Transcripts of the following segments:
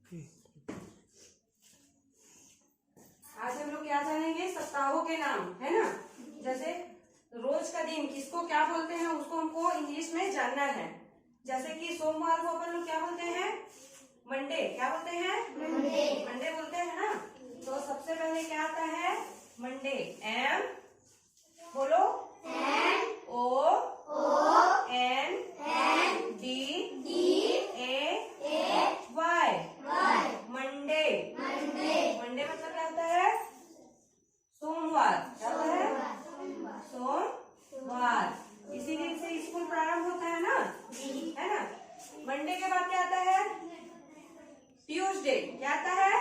आज हम लोग क्या जानेंगे, सप्ताहों के नाम, है ना। जैसे रोज का दिन किसको क्या बोलते हैं उसको हमको इंग्लिश में जानना है। जैसे कि सोमवार को अपन लोग क्या बोलते हैं, मंडे। क्या बोलते हैं, मंडे बोलते हैं ना। तो सबसे पहले क्या आता है, मंडे। एम बोलो, ONDAY। मंडे। मंडे मतलब क्या होता है, सोमवार। क्या होता है, सोमवार। इसी दिन से स्कूल प्रारंभ होता है ना, है ना। मंडे के बाद क्या आता है, ट्यूसडे। क्या आता है,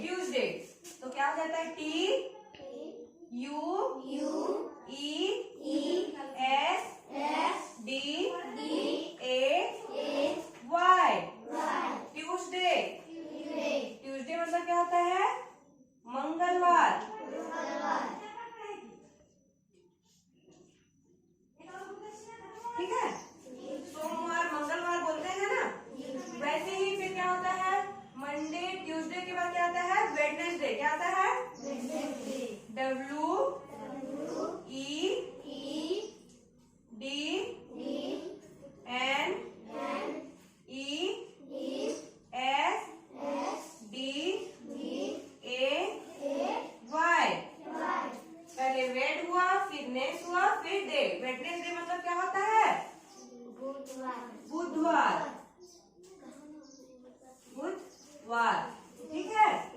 ट्यूसडे। तो क्या हो जाता है, TUSDAY। ट्यूसडे। ट्यूसडे मतलब क्या होता है, मंगलवार। ठीक है, सोमवार मंगलवार बोलते हैं ना। वैसे ही फिर क्या होता है, मंडे ट्यूसडे के बाद क्या आता है, वेडनेसडे। क्या आता है, WEDNESDAY। पहले वेड हुआ, फिर नेस हुआ, फिर डे। वेडनेसडे मतलब क्या होता है, बुधवार। बुधवार, ठीक है।